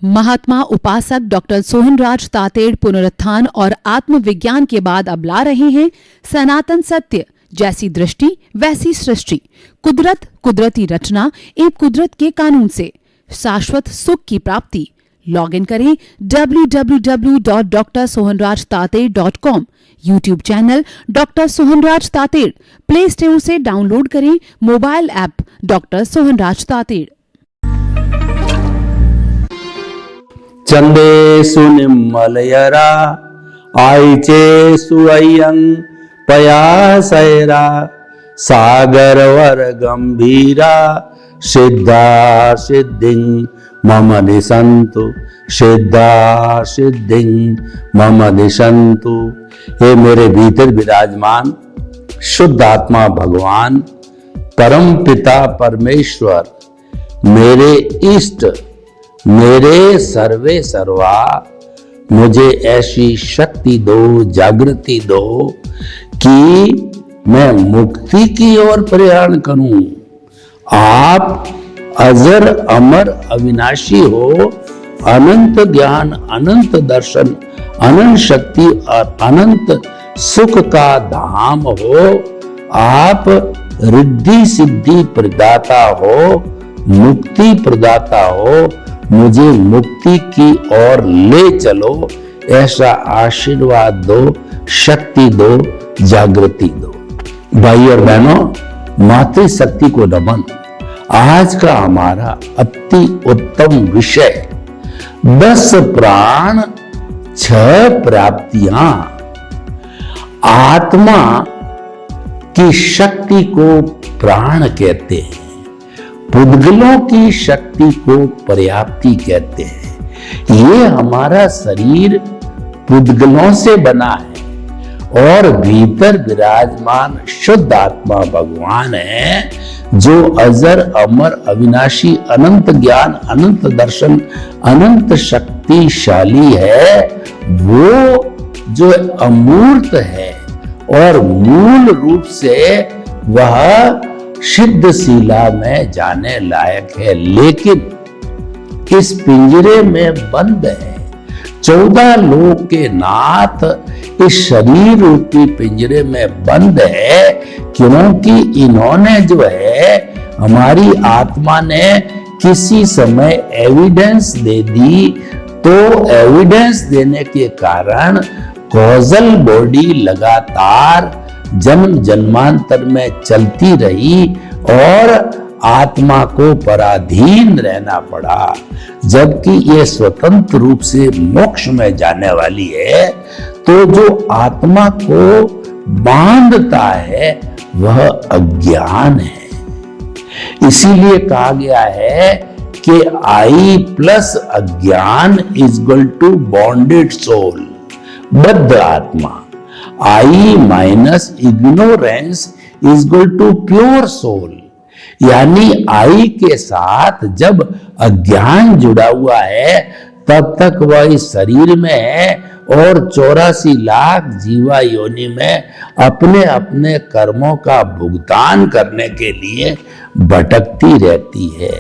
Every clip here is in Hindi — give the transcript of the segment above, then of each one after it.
महात्मा उपासक डॉक्टर सोहनराज तातेड़ पुनरुत्थान और आत्मविज्ञान के बाद अब ला रहे हैं सनातन सत्य, जैसी दृष्टि वैसी सृष्टि, कुदरत, कुदरती रचना एवं कुदरत के कानून से शाश्वत सुख की प्राप्ति। लॉग इन करें www.drsohanrajtated.com, YouTube channel doctor Sohanraj Tated, play store से डाउनलोड करें mobile app doctor Sohanraj Tated. चंदेषु निम्मलयरा आयचेषु अय्यं पयासैरा सागरवर गंभीरा सिद्धा सिद्धिं मम दिशन्तु सिद्धा सिद्धिं मम दिशन्तु। हे मेरे भीतर विराजमान शुद्ध आत्मा भगवान, परम पिता परमेश्वर, मेरे इष्ट, मेरे सर्वे सर्वा, मुझे ऐसी शक्ति दो, जागृति दो कि मैं मुक्ति की ओर प्रयाण करूं। आप अजर अमर अविनाशी हो, अनंत ज्ञान, अनंत दर्शन, अनंत शक्ति और अनंत सुख का धाम हो। आप रिद्धि सिद्धि प्रदाता हो, मुक्ति प्रदाता हो, मुझे मुक्ति की ओर ले चलो, ऐसा आशीर्वाद दो, शक्ति दो, जागृति दो। भाई और बहनों, मातृशक्ति को नमन। आज का हमारा अति उत्तम विषय 10 प्राण 6 प्राप्तियां। आत्मा की शक्ति को प्राण कहते हैं, पुद्गलों की शक्ति को पर्याप्ति कहते हैं। ये हमारा शरीर पुद्गलों से बना है और भीतर विराजमान शुद्ध आत्मा भगवान है, जो अजर अमर अविनाशी, अनंत ज्ञान, अनंत दर्शन, अनंत शक्तिशाली है। वो जो अमूर्त है और मूल रूप से वह सिद्ध शिला में जाने लायक है, लेकिन इस पिंजरे में बंद है। 14 लोक के नाथ इस शरीर रूपी पिंजरे में बंद है, क्योंकि इन्होंने जो है, हमारी आत्मा ने किसी समय एविडेंस दे दी, तो एविडेंस देने के कारण कॉजल बॉडी लगातार जन्म जन्मांतर में चलती रही और आत्मा को पराधीन रहना पड़ा, जबकि ये स्वतंत्र रूप से मोक्ष में जाने वाली है। तो जो आत्मा को बांधता है वह अज्ञान है। इसीलिए कहा गया है कि आई प्लस अज्ञान is equal to bonded soul, बद्ध आत्मा। I minus ignorance is equal to pure soul. यानी आई के साथ जब अज्ञान जुड़ा हुआ है, तब तक वह इस शरीर में है और 84 लाख जीवा योनि में अपने अपने कर्मों का भुगतान करने के लिए भटकती रहती है।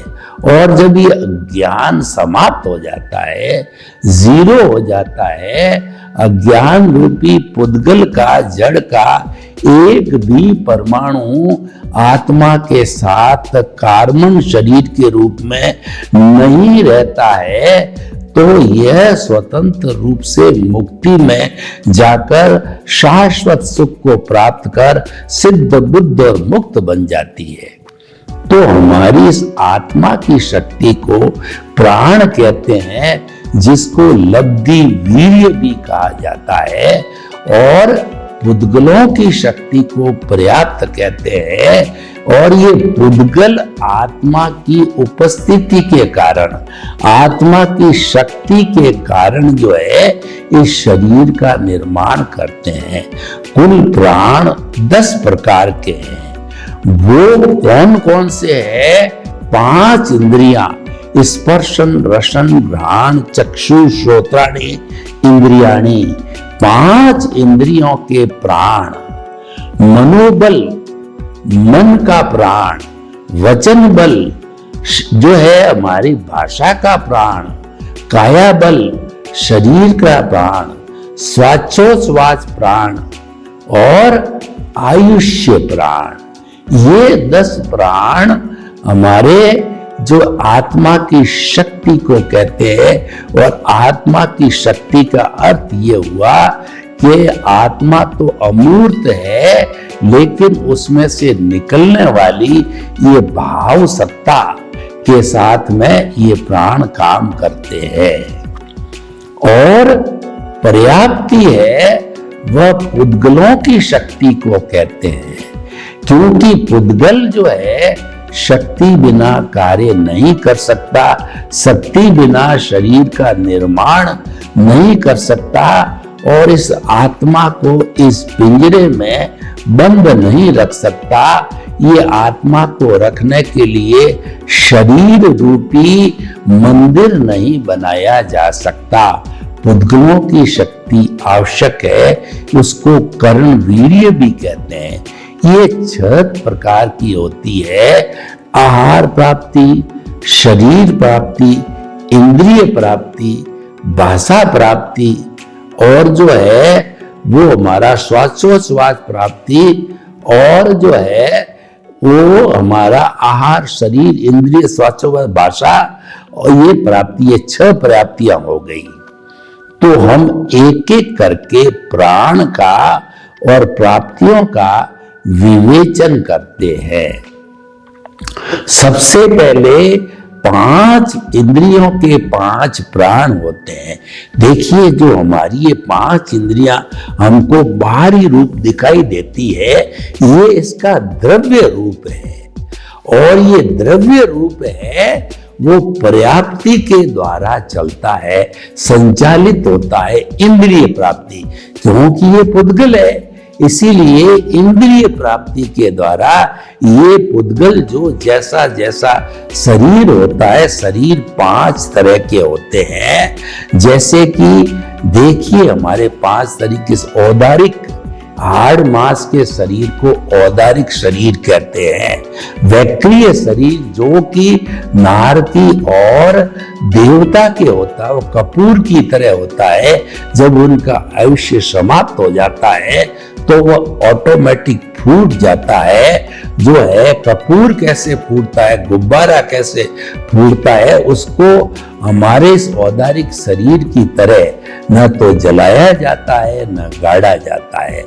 और जब ये अज्ञान समाप्त हो जाता है, जीरो हो जाता है, अज्ञान रूपी पुद्गल का, जड़ का एक भी परमाणु आत्मा के साथ कार्बन शरीर के रूप में नहीं रहता है, तो यह स्वतंत्र रूप से मुक्ति में जाकर शाश्वत सुख को प्राप्त कर सिद्ध, बुद्ध और मुक्त बन जाती है। तो हमारी इस आत्मा की शक्ति को प्राण कहते हैं, जिसको लब्धि वीर्य भी कहा जाता है, और पुद्गलों की शक्ति को पर्याप्त कहते हैं। और ये पुद्गल आत्मा की उपस्थिति के कारण, आत्मा की शक्ति के कारण जो है, इस शरीर का निर्माण करते हैं। कुल प्राण 10 प्रकार के हैं। वो कौन कौन से है? 5 इंद्रियां, स्पर्शन, रसन, घ्राण, चक्षु, श्रोत्राणि इंद्रियाणि। 5 इंद्रियों के प्राण। मनोबल, मन का प्राण। वचन बल जो है हमारी भाषा का प्राण। काया बल शरीर का प्राण, श्वासोच्छ्वास प्राण और आयुष्य प्राण, ये 10 प्राण हमारे जो आत्मा की शक्ति को कहते हैं। और आत्मा की शक्ति का अर्थ ये हुआ कि आत्मा तो अमूर्त है, लेकिन उसमें से निकलने वाली ये भाव सत्ता के साथ में ये प्राण काम करते हैं। और पर्याप्ति है वह पुद्गलों की शक्ति को कहते हैं, क्योंकि पुद्गल जो है शक्ति बिना कार्य नहीं कर सकता, शक्ति बिना शरीर का निर्माण नहीं कर सकता, और इस आत्मा को इस पिंजरे में बंद नहीं रख सकता। ये आत्मा को रखने के लिए शरीर रूपी मंदिर नहीं बनाया जा सकता। पुद्गलों की शक्ति आवश्यक है, उसको कर्ण वीर्य भी कहते हैं। ये 6 प्रकार की होती है: आहार प्राप्ति, शरीर प्राप्ति, इंद्रिय प्राप्ति, भाषा प्राप्ति, और जो है वो हमारा श्वासोच्छ्वास प्राप्ति, और जो है वो हमारा आहार, शरीर, इंद्रिय, श्वासोच्छ्वास, भाषा, और ये प्राप्ति, ये 6 प्राप्तियां हो गई। तो हम एक एक करके प्राण का और प्राप्तियों का विवेचन करते हैं। सबसे पहले 5 इंद्रियों के 5 प्राण होते हैं। देखिए, जो हमारी ये 5 इंद्रियां हमको बाहरी रूप दिखाई देती है, ये इसका द्रव्य रूप है, और ये द्रव्य रूप है वो पर्याप्ति के द्वारा चलता है, संचालित होता है। इंद्रिय प्राप्ति, क्योंकि ये पुद्गल है, इसीलिए इंद्रिय प्राप्ति के द्वारा ये पुद्गल जो जैसा जैसा शरीर होता है, शरीर 5 तरह के होते हैं। जैसे कि देखिए, हमारे 5 तरीके से औदारिक, हाड़ मांस के शरीर को औदारिक शरीर कहते हैं। वैक्रिय शरीर जो कि नारकी और देवता के होता है, वो कपूर की तरह होता है। जब उनका आयुष्य समाप्त हो जाता है तो वो ऑटोमेटिक फूट जाता है। जो है कपूर कैसे फूटता है, गुब्बारा कैसे फूटता है, उसको हमारे इस औदारिक शरीर की तरह न तो जलाया जाता है न गाड़ा जाता है।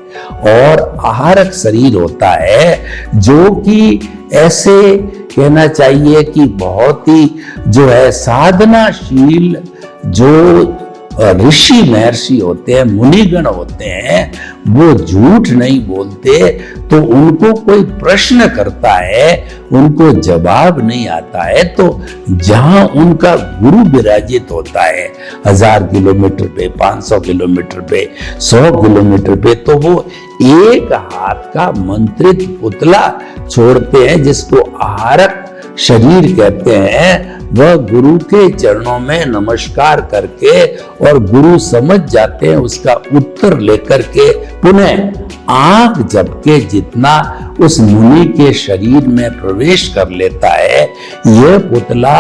और आहारक शरीर होता है जो कि ऐसे कहना चाहिए कि बहुत ही जो है साधनाशील, जो ऋषि महर्षि होते हैं, मुनिगण होते हैं, वो झूठ नहीं बोलते। तो उनको कोई प्रश्न करता है, उनको जवाब नहीं आता है, तो जहां उनका गुरु विराजित होता है 1000 किलोमीटर पे, 500 किलोमीटर पे, 100 किलोमीटर पे, तो वो एक हाथ का मंत्रित पुतला छोड़ते हैं, जिसको आहारक शरीर कहते हैं। वह गुरु के चरणों में नमस्कार करके और गुरु समझ जाते हैं, उसका उत्तर लेकर के पुनः आंख झपके जितना उस मुनि के शरीर में प्रवेश कर लेता है। यह पुतला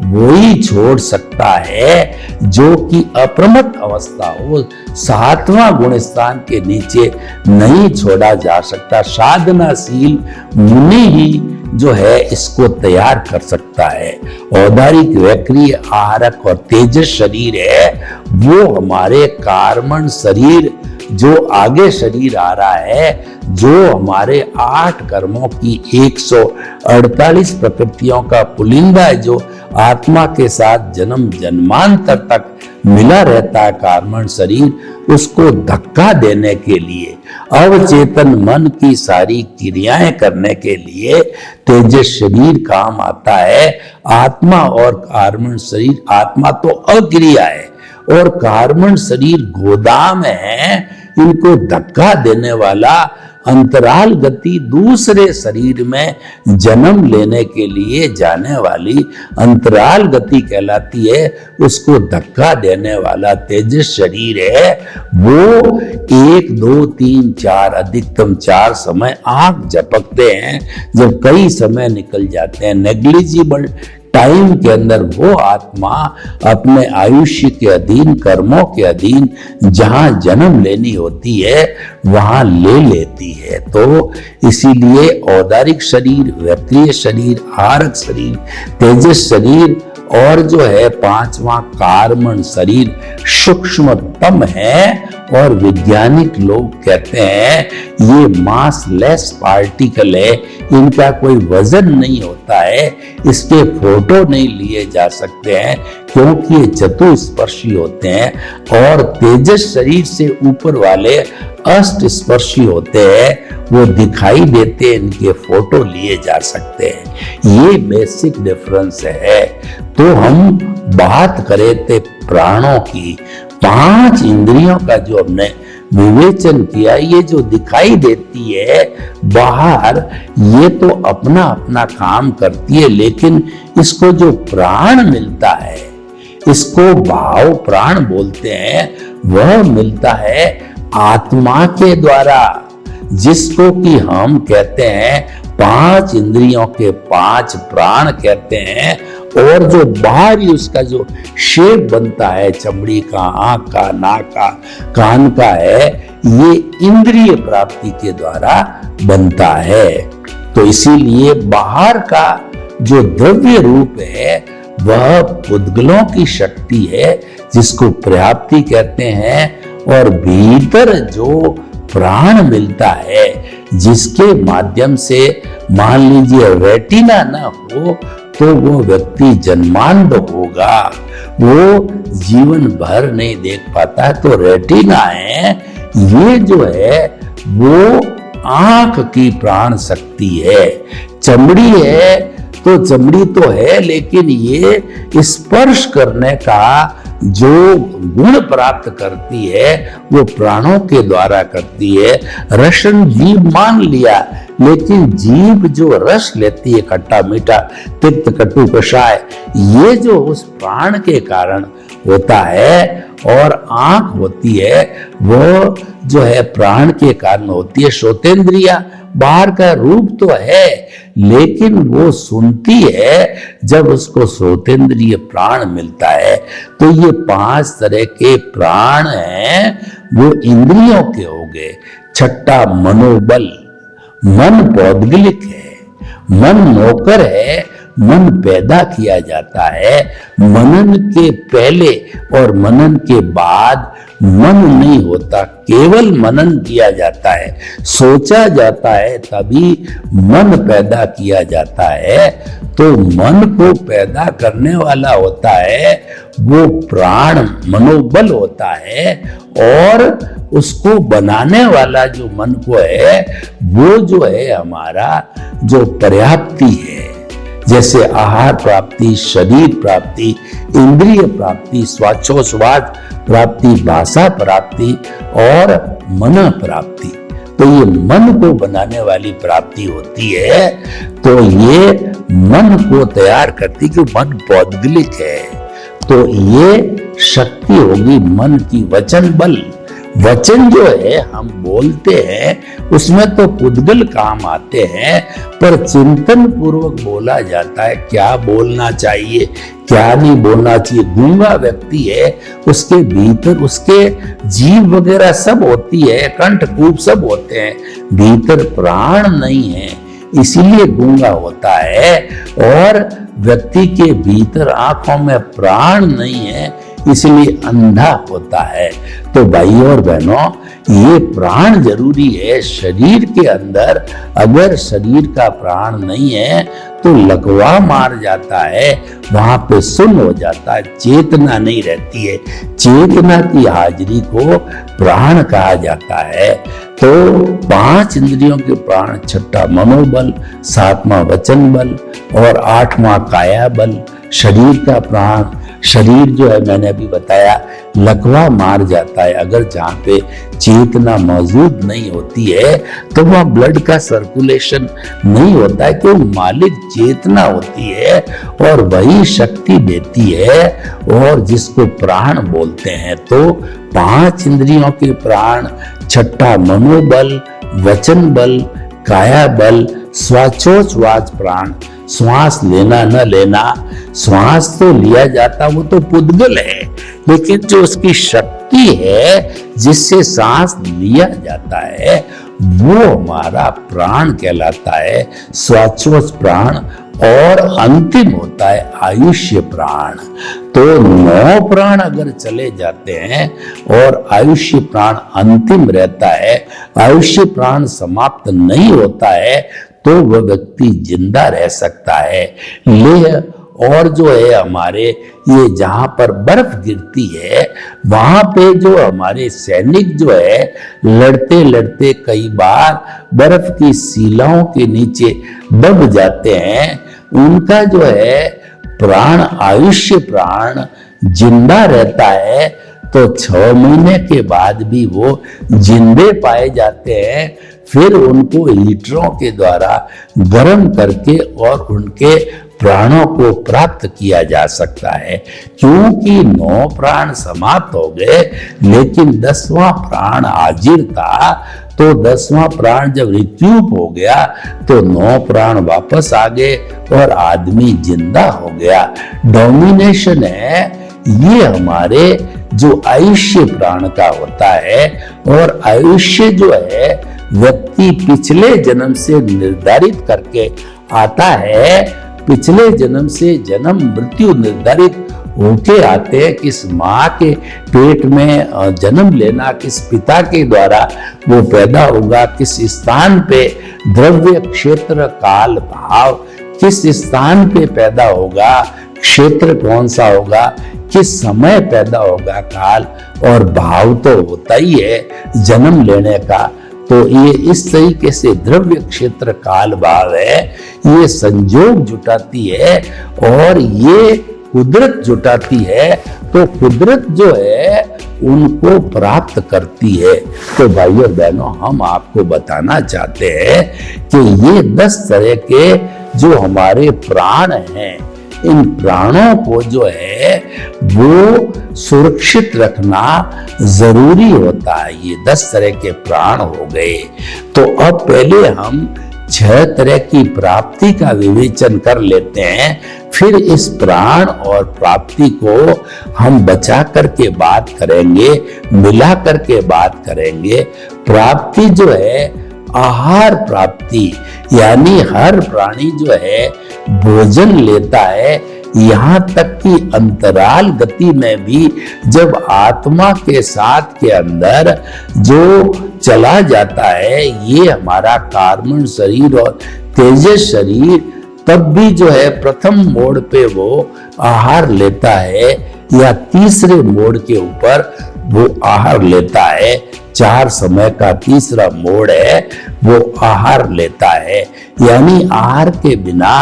वही छोड़ सकता है जो कि अप्रमत्त अवस्था हो, 7वां गुण स्थान के नीचे नहीं छोड़ा जा सकता। साधनाशील मुनि ही जो है इसको तैयार कर सकता है। औदारिक, वैक्रिय, आहारक और तेजस शरीर है, वो हमारे कार्मण शरीर, जो आगे शरीर आ रहा है, जो हमारे 8 कर्मों की 148 प्रकृतियों का पुलिंदा है, जो आत्मा के साथ जन्म जन्मांतर तक मिला रहता है कार्मण शरीर, उसको धक्का देने के लिए, अवचेतन मन की सारी क्रियाएं करने के लिए तेजस शरीर काम आता है। आत्मा और कार्मण शरीर, आत्मा तो अक्रिया है और कार्मण शरीर गोदाम है। इनको धक्का देने वाला अंतराल गति, दूसरे शरीर में जन्म लेने के लिए जाने वाली अंतराल गति कहलाती है। उसको धक्का देने वाला तेजस शरीर है। वो 1, 2, 3, 4 अधिकतम 4 समय आंख झपकते हैं, जब कई समय निकल जाते हैं। नेग्लिजिबल टाइम के अंदर वो आत्मा अपने आयुष्य के अधीन, कर्मों के अधीन जहां जन्म लेनी होती है वहां ले लेती है। तो इसीलिए औदारिक शरीर, व्यक्तिय शरीर, आहारक शरीर, तेजस शरीर और जो है पांचवा कार्मण शरीर सूक्ष्मतम है। और वैज्ञानिक लोग कहते हैं ये मासलेस पार्टिकल है, इनका कोई वजन नहीं होता है, इसके फोटो नहीं लिए जा सकते हैं क्योंकि ये चतुस्पर्शी होते हैं। और तेजस शरीर से ऊपर वाले अष्ट स्पर्शी होते हैं, वो दिखाई देते, इनके फोटो लिए जा सकते हैं। ये बेसिक डिफरेंस है। तो हम बात करें थे प्राणों की, 5 इंद्रियों का जो हमने विवेचन किया, ये जो दिखाई देती है बाहर, ये तो अपना अपना काम करती है, लेकिन इसको जो प्राण मिलता है, इसको भाव प्राण बोलते हैं, वह मिलता है आत्मा के द्वारा, जिसको कि हम कहते हैं 5 इंद्रियों के 5 प्राण कहते हैं। और जो बाहरी उसका जो शेप बनता है, चमड़ी का, आंख का, नाक का, कान का है, ये इंद्रिय प्राप्ति के द्वारा बनता है। तो इसीलिए बाहर का जो द्रव्य रूप है वह पुद्गलों की शक्ति है, जिसको प्राप्ति कहते हैं। और भीतर जो प्राण मिलता है, जिसके माध्यम से मान लीजिए रेटिना ना हो तो वो व्यक्ति जन्मांध होगा, वो जीवन भर नहीं देख पाता। तो रेटिना है, ये जो है वो आंख की प्राण शक्ति है। चमड़ी है तो चमड़ी तो है, लेकिन ये स्पर्श करने का जो गुण प्राप्त करती है वो प्राणों के द्वारा करती है। रसन जीभ मान लिया, लेकिन जीभ जो रस लेती है, खट्टा मीठा तिक्त कटु कषाय, ये जो उस प्राण के कारण होता है। और आंख होती है वो जो है प्राण के कारण होती है। श्रोतेंद्रिया बाहर का रूप तो है, लेकिन वो सुनती है जब उसको श्रोतेंद्रिय प्राण मिलता है। तो ये 5 तरह के प्राण हैं, वो इंद्रियों के हो गए। छठा मनोबल, मन पौद्गलिक है, मन नौकर है, मन पैदा किया जाता है। मनन के पहले और मनन के बाद मन नहीं होता, केवल मनन किया जाता है, सोचा जाता है, तभी मन पैदा किया जाता है। तो मन को पैदा करने वाला होता है वो प्राण, मनोबल होता है। और उसको बनाने वाला जो मन को है वो जो है हमारा जो पर्याप्ति है, जैसे आहार प्राप्ति, शरीर प्राप्ति, इंद्रिय प्राप्ति, स्वाचोस्वाद प्राप्ति, भाषा प्राप्ति और मन प्राप्ति। तो ये मन को बनाने वाली प्राप्ति होती है। तो ये मन को तैयार करती, कि मन पौद्गलिक है। तो ये शक्ति होगी मन की। वचन बल, वचन जो है हम बोलते हैं उसमें तो पुद्गल काम आते हैं, पर चिंतन पूर्वक बोला जाता है, क्या बोलना चाहिए क्या नहीं बोलना चाहिए। गूंगा व्यक्ति है, उसके भीतर उसके जीभ वगैरह सब होती है, कंठ कूप सब होते हैं, भीतर प्राण नहीं है, इसीलिए गूंगा होता है। और व्यक्ति के भीतर आंखों में प्राण नहीं है, इसलिए अंधा होता है। तो भाई और बहनों, ये प्राण जरूरी है शरीर के अंदर। अगर शरीर का प्राण नहीं है तो लकवा मार जाता है, वहां पे सुन्न हो जाता है, चेतना नहीं रहती है। चेतना की हाजिरी को प्राण कहा जाता है। तो 5 इंद्रियों के प्राण, छठा मनोबल, 7वां वचन बल और 8वां काया बल, शरीर का प्राण। शरीर जो है मैंने अभी बताया लकवा मार जाता है, अगर जहाँ पे चेतना मौजूद नहीं होती है तो वह ब्लड का सर्कुलेशन नहीं होता है, क्यों? मालिक चेतना होती है और वही शक्ति देती है, और जिसको प्राण बोलते हैं। तो 5 इंद्रियों के प्राण, छठा मनोबल, वचन बल, काया बल, स्वाचोच्छ्वास प्राण, श्वास लेना न लेना, श्वास तो लिया जाता वो तो पुद्गल है, लेकिन जो उसकी शक्ति है जिससे सांस लिया जाता है वो हमारा प्राण कहलाता है, श्वासोच्छ्वास प्राण। और अंतिम होता है आयुष्य प्राण। तो 9 प्राण अगर चले जाते हैं और आयुष्य प्राण अंतिम रहता है, आयुष्य प्राण समाप्त नहीं होता है, तो वह व्यक्ति जिंदा रह सकता है। लेह और जो है हमारे ये जहां पर बर्फ गिरती है वहां पे जो हमारे सैनिक जो है लड़ते लड़ते कई बार बर्फ की सीलाओं के नीचे दब जाते हैं, उनका जो है प्राण आयुष्य प्राण जिंदा रहता है। तो 6 महीने के बाद भी वो जिंदे पाए जाते हैं। फिर उनको हीटरों के द्वारा गर्म करके और उनके प्राणों को प्राप्त किया जा सकता है। क्योंकि 9 प्राण समाप्त हो गए लेकिन 10वां प्राण हाजिर था, तो 10वां प्राण जब रिट्यूब हो गया तो 9 प्राण वापस आ गए और आदमी जिंदा हो गया। डोमिनेशन है ये हमारे जो आयुष्य प्राण का होता है। और आयुष्य जो है व्यक्ति पिछले जन्म से निर्धारित करके आता है, पिछले जन्म से जन्म मृत्यु निर्धारित होके आते हैं। किस माँ के पेट में जन्म लेना, किस पिता के द्वारा वो पैदा होगा, किस स्थान पे द्रव्य क्षेत्र काल भाव किस स्थान पे पैदा होगा, क्षेत्र कौन सा होगा, किस समय पैदा होगा, काल और भाव तो होता ही है जन्म लेने का। तो ये इस तरीके से द्रव्य क्षेत्र काल भाव है, ये संयोग जुटाती है और ये कुदरत जुटाती है। तो कुदरत जो है उनको प्राप्त करती है। तो भाइयों बहनों, हम आपको बताना चाहते हैं कि ये 10 तरह के जो हमारे प्राण हैं, इन प्राणों को जो है वो सुरक्षित रखना जरूरी होता है। ये 10 तरह के प्राण हो गए। तो अब पहले हम 6 तरह की प्राप्ति का विवेचन कर लेते हैं, फिर इस प्राण और प्राप्ति को हम बचा करके बात करेंगे, मिला करके बात करेंगे। प्राप्ति जो है आहार प्राप्ति, यानी हर प्राणी जो है भोजन लेता है, यहाँ तक कि अंतराल गति में भी जब आत्मा के साथ के अंदर जो चला जाता है, ये हमारा कार्बन शरीर और तेजस शरीर, तब भी जो है प्रथम मोड़ पे वो आहार लेता है या तीसरे मोड़ के ऊपर वो आहार लेता है। 4 समय का तीसरा मोड़ है वो आहार लेता है। यानी आहार के बिना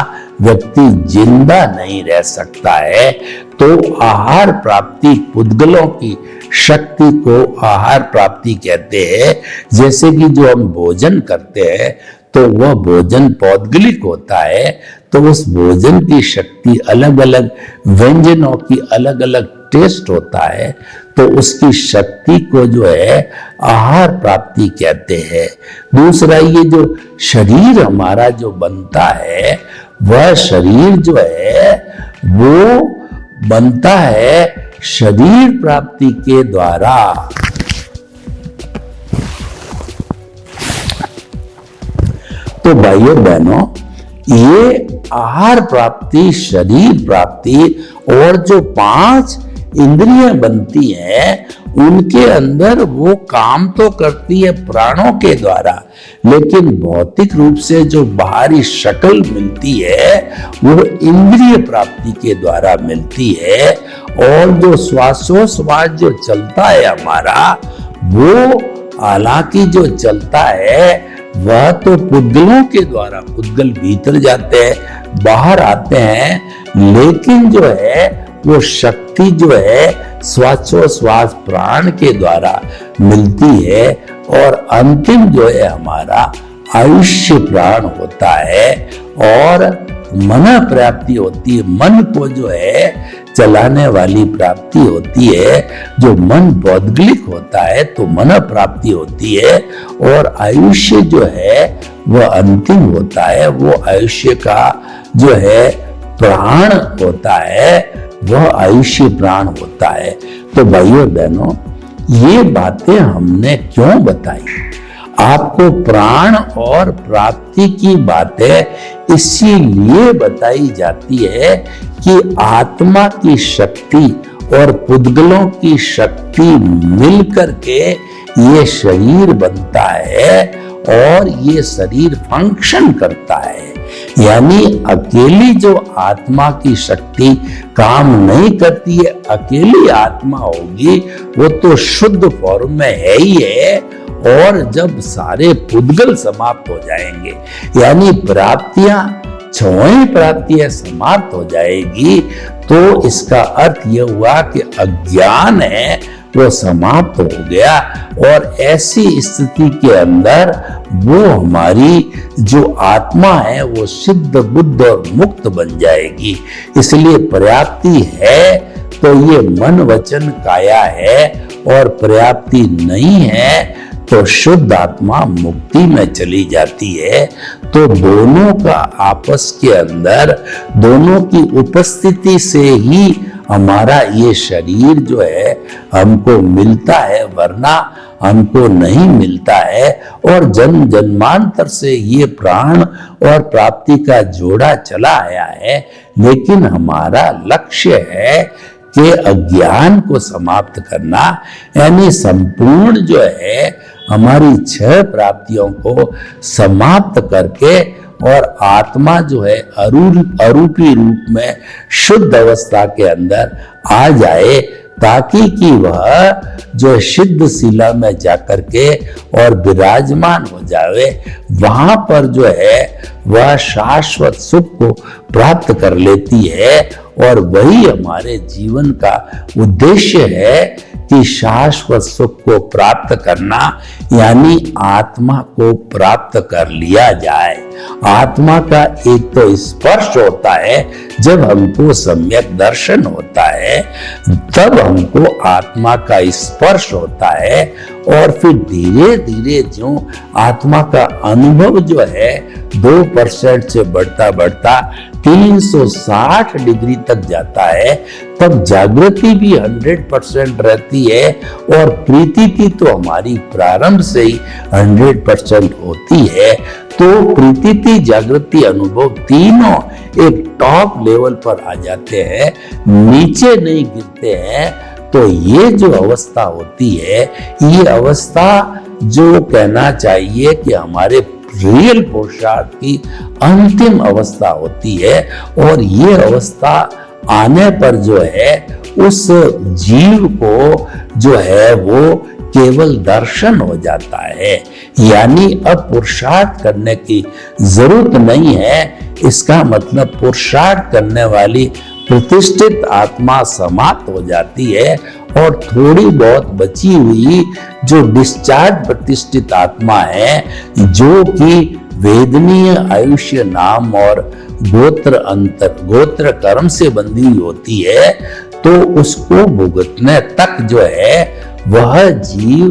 व्यक्ति जिंदा नहीं रह सकता है। तो आहार प्राप्ति पुद्गलों की शक्ति को आहार प्राप्ति कहते हैं। जैसे कि जो हम भोजन करते हैं तो वह भोजन पौद्गलिक होता है, तो उस भोजन की शक्ति अलग अलग व्यंजनों की अलग अलग टेस्ट होता है, तो उसकी शक्ति को जो है आहार प्राप्ति कहते हैं। दूसरा, ये जो शरीर हमारा जो बनता है, वह शरीर जो है वो बनता है शरीर प्राप्ति के द्वारा। तो भाइयों बहनों, ये आहार प्राप्ति, शरीर प्राप्ति और जो 5 इंद्रियां बनती हैं, उनके अंदर वो काम तो करती है प्राणों के द्वारा, लेकिन भौतिक रूप से जो बाहरी शक्ल मिलती है वो इंद्रिय प्राप्ति के द्वारा मिलती है। और जो श्वासोच्छ्वास जो चलता है हमारा, वो हालांकि जो चलता है वह तो पुद्गलों के द्वारा, पुद्गल भीतर जाते हैं बाहर आते हैं, लेकिन जो है वो शक्ति जो है श्वासोच्छ्वास प्राण के द्वारा मिलती है। और अंतिम जो है हमारा आयुष्य प्राण होता है और मन प्राप्ति होती है। मन को जो है चलाने वाली प्राप्ति होती है। जो मन पौद्गलिक होता है तो मन प्राप्ति होती है। और आयुष्य जो है वह अंतिम होता है, वो आयुष्य का जो है प्राण होता है वह आयुष्य प्राण होता है। तो भाइयों बहनों, ये बातें हमने क्यों बताई? आपको प्राण और प्राप्ति की बातें इसीलिए बताई जाती है कि आत्मा की शक्ति और पुद्गलों की शक्ति मिलकर के ये शरीर बनता है और ये शरीर फंक्शन करता है। यानी अकेली जो आत्मा की शक्ति काम नहीं करती है, अकेली आत्मा होगी वो तो शुद्ध फॉर्म में है ही है। और जब सारे पुद्गल समाप्त हो जाएंगे, यानी प्राप्तियां, छह प्राप्तियां समाप्त हो जाएगी, तो इसका अर्थ यह हुआ कि अज्ञान है वो समाप्त हो गया। और ऐसी स्थिति के अंदर वो हमारी जो आत्मा है वो सिद्ध बुद्ध और मुक्त बन जाएगी। इसलिए पर्याप्ति है तो ये मन वचन काया है, और पर्याप्ति नहीं है तो शुद्ध आत्मा मुक्ति में चली जाती है। तो दोनों का आपस के अंदर, दोनों की उपस्थिति से ही हमारा ये शरीर जो है हमको मिलता है, वरना हमको नहीं मिलता है। और जन्म जन्मांतर से ये प्राण और प्राप्ति का जोड़ा चला आया है। लेकिन हमारा लक्ष्य है कि अज्ञान को समाप्त करना, यानी संपूर्ण जो है हमारी छह प्राप्तियों को समाप्त करके और आत्मा जो है अरूपी रूप में शुद्ध अवस्था के अंदर आ जाए, ताकि कि वह जो सिद्ध शिला में जाकर के और विराजमान हो जाए, वहां पर जो है वह शाश्वत सुख को प्राप्त कर लेती है। और वही हमारे जीवन का उद्देश्य है कि शाश्वत सुख को प्राप्त करना, यानी आत्मा को प्राप्त कर लिया जाए। आत्मा का एक तो स्पर्श होता है, जब हमको सम्यक दर्शन होता है तब हमको आत्मा का स्पर्श होता है। और फिर धीरे धीरे जो आत्मा का अनुभव जो है 2% से बढ़ता बढ़ता 360 डिग्री तक जाता है, तब जागृति भी 100% रहती है। और प्रीति तो हमारी प्रारंभ से ही 100% होती है। तो प्रीति, जागृति, अनुभव तीनों एक टॉप लेवल पर आ जाते हैं, नीचे नहीं गिरते हैं। तो ये जो अवस्था होती है, ये अवस्था जो कहना चाहिए कि हमारे रियल पुरुषार्थ की अंतिम अवस्था होती है। और ये अवस्था आने पर जो है उस जीव को जो है वो केवल दर्शन हो जाता है, यानी अब पुरुषार्थ करने की जरूरत नहीं है। इसका मतलब पुरुषार्थ करने वाली प्रतिष्ठित आत्मा समाप्त हो जाती है, और थोड़ी बहुत बची हुई जो डिस्चार्ज प्रतिष्ठित आत्मा है, जो कि वेदनीय आयुष्य नाम और गोत्र कर्म से बंधी हुई होती है, तो उसको भुगतने तक जो है वह जीव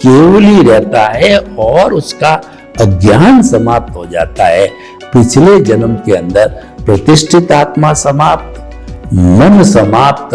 केवल ही रहता है और उसका अज्ञान समाप्त हो जाता है। पिछले जन्म के अंदर प्रतिष्ठित आत्मा समाप्त, मन समाप्त,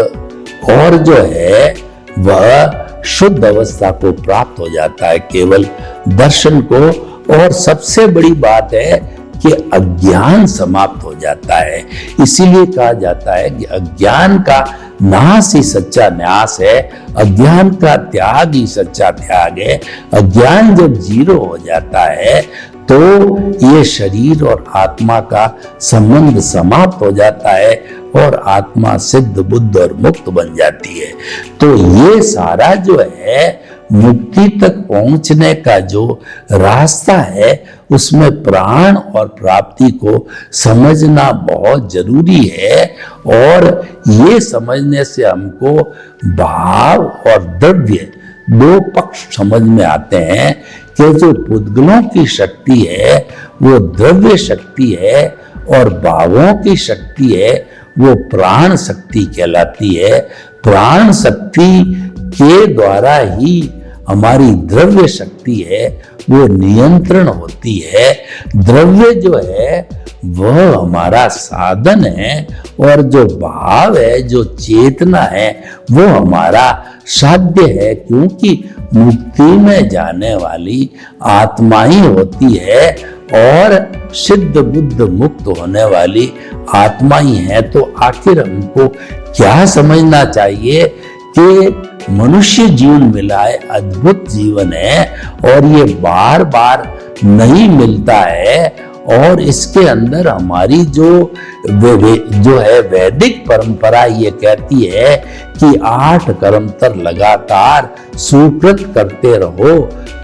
और जो है वह शुद्ध अवस्था को प्राप्त हो जाता है केवल दर्शन को। और सबसे बड़ी बात है कि अज्ञान समाप्त हो जाता है। इसीलिए कहा जाता है कि अज्ञान का नाश ही सच्चा न्यास है, अज्ञान का त्याग ही सच्चा त्याग है। अज्ञान जब जीरो हो जाता है तो ये शरीर और आत्मा का संबंध समाप्त हो जाता है और आत्मा सिद्ध बुद्ध और मुक्त बन जाती है। तो ये सारा जो है मुक्ति तक पहुंचने का जो रास्ता है, उसमें प्राण और प्राप्ति को समझना बहुत जरूरी है। और ये समझने से हमको भाव और द्रव्य दो पक्ष समझ में आते हैं कि जो पुद्गलों की शक्ति है वो द्रव्य शक्ति है, और भावों की शक्ति है वो प्राण शक्ति कहलाती है। प्राण शक्ति के द्वारा ही हमारी द्रव्य शक्ति है वो नियंत्रण होती है। द्रव्य जो है वह हमारा साधन है और जो भाव है, जो चेतना है, वो हमारा साध्य है, क्योंकि मुक्ति में जाने वाली आत्मा ही होती है और सिद्ध बुद्ध मुक्त होने वाली आत्मा ही है। तो आखिर हमको क्या समझना चाहिए कि मनुष्य जीवन मिला है, अद्भुत जीवन है और ये बार बार नहीं मिलता है। और इसके अंदर हमारी जो है वैदिक परंपरा ये कहती है कि 8 कर्मतर लगातार सुकृत करते रहो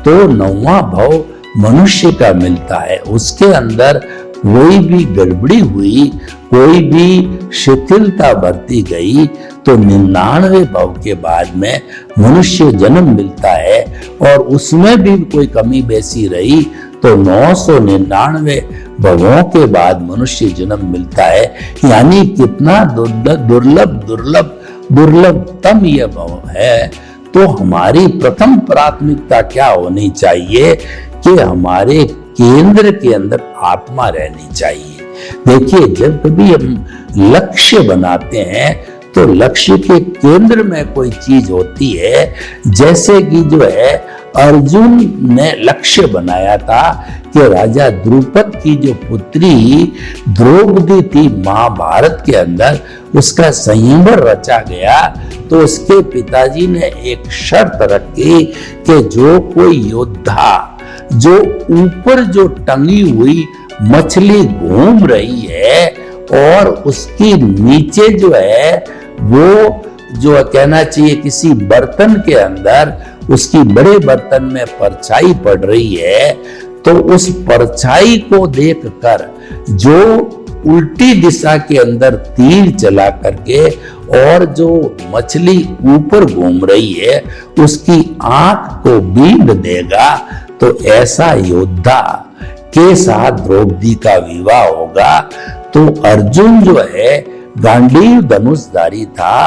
तो 9वां भव मनुष्य का मिलता है। उसके अंदर कोई भी गड़बड़ी हुई, कोई भी शिथिलता बरती गई तो 99 भव के बाद में मनुष्य जन्म मिलता है और उसमें भी कोई कमी बेसी रही तो 999 भवों के बाद मनुष्य जन्म मिलता है। यानी कितना दुर्लभतम यह भव है। तो हमारी प्रथम प्राथमिकता क्या होनी चाहिए कि हमारे केंद्र के अंदर आत्मा रहनी चाहिए। देखिए, जब कभी हम लक्ष्य बनाते हैं तो लक्ष्य के केंद्र में कोई चीज होती है। जैसे कि जो है अर्जुन ने लक्ष्य बनाया था कि राजा द्रुपद की जो पुत्री द्रौपदी थी महाभारत के अंदर, उसका संयमवर रचा गया। तो उसके पिताजी ने एक शर्त रखी कि जो कोई योद्धा जो ऊपर जो टंगी हुई मछली घूम रही है और उसकी नीचे जो है वो जो कहना चाहिए किसी बर्तन के अंदर उसकी बड़े बर्तन में परछाई पड़ रही है, तो उस परछाई को देखकर जो उल्टी दिशा के अंदर तीर चला करके और जो मछली ऊपर घूम रही है उसकी आंख को बींद देगा, तो ऐसा योद्धा के साथ द्रौपदी का विवाह होगा। तो अर्जुन जो है गांडीव धनुषधारी था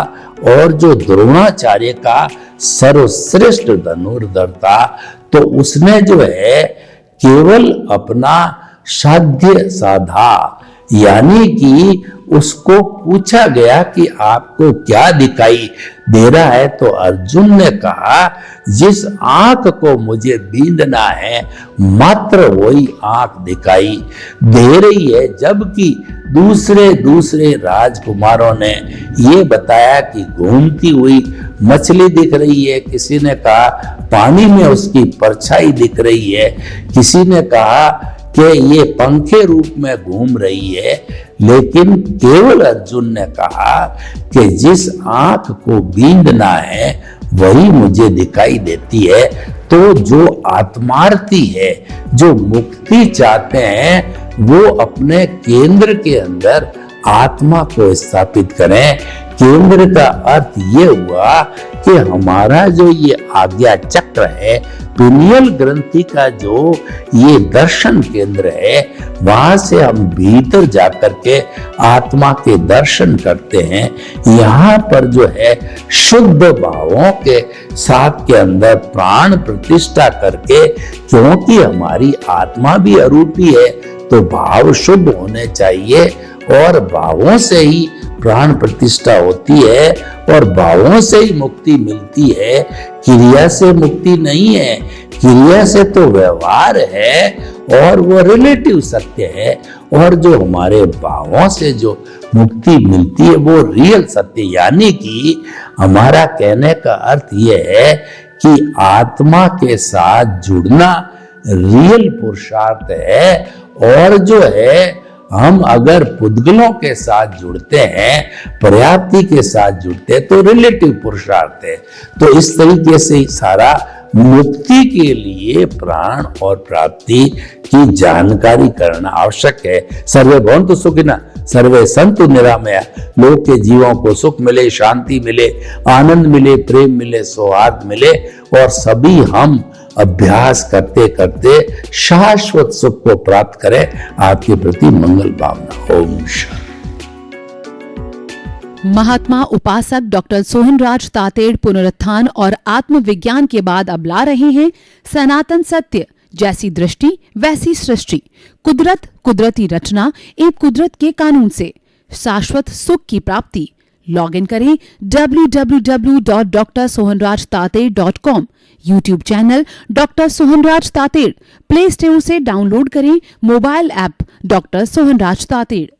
और जो द्रोणाचार्य का सर्वश्रेष्ठ धनुर्धर था, तो उसने जो है केवल अपना साध्य साधा। यानी कि उसको पूछा गया कि आपको क्या दिखाई दे रहा है, तो अर्जुन ने कहा जिस आंख को मुझे बींदना है मात्र वही आंख दिखाई दे रही है। जबकि दूसरे राजकुमारों ने ये बताया कि घूमती हुई मछली दिख रही है, किसी ने कहा पानी में उसकी परछाई दिख रही है, किसी ने कहा कि ये पंखे रूप में घूम रही है। लेकिन केवल अर्जुन ने कहा कि जिस आंख को बींदना है वही मुझे दिखाई देती है। तो जो आत्मार्थी है, जो मुक्ति चाहते हैं, वो अपने केंद्र के अंदर आत्मा को स्थापित करें। केंद्र का अर्थ ये हुआ कि हमारा जो ये आज्ञा चक्र है, पिनियल ग्रंथि का जो ये दर्शन केंद्र है, वहां से हम भीतर जाकर के आत्मा के दर्शन करते हैं। यहाँ पर जो है शुद्ध भावों के साथ के अंदर प्राण प्रतिष्ठा करके, क्योंकि हमारी आत्मा भी अरूपी है तो भाव शुभ होने चाहिए और भावों से ही प्राण प्रतिष्ठा होती है और भावों से ही मुक्ति मिलती है। क्रिया से मुक्ति नहीं है, क्रिया से तो व्यवहार है और वो रिलेटिव सत्य है। और जो हमारे भावों से जो मुक्ति मिलती है वो रियल सत्य। यानी कि हमारा कहने का अर्थ ये है कि आत्मा के साथ जुड़ना रियल पुरुषार्थ है। और जो है हम अगर पुद्गलों के साथ जुड़ते हैं, पर्याप्ति के साथ जुड़ते हैं, तो रिलेटिव पुरुषार्थ है। तो इस तरीके से सारा मुक्ति के लिए प्राण और प्राप्ति की जानकारी करना आवश्यक है। सर्वे भवन्तु सुखिनः, सर्वे सन्तु निरामया। लोग के जीवों को सुख मिले, शांति मिले, आनंद मिले, प्रेम मिले, सौहार्द मिले और सभी हम अभ्यास करते करते शाश्वत सुख को प्राप्त करें। आपके प्रति मंगल भावना। ओम शांति। महात्मा उपासक डॉक्टर सोहनराज तातेड़ पुनरुत्थान और आत्मविज्ञान के बाद अब ला रहे हैं सनातन सत्य, जैसी दृष्टि वैसी सृष्टि, कुदरत, कुदरती रचना एवं कुदरत के कानून से शाश्वत सुख की प्राप्ति। लॉग इन करें www.drsohanrajtater.com। YouTube channel doctor Sohanraj Tated. Play store से डाउनलोड करें mobile app doctor Sohanraj Tated.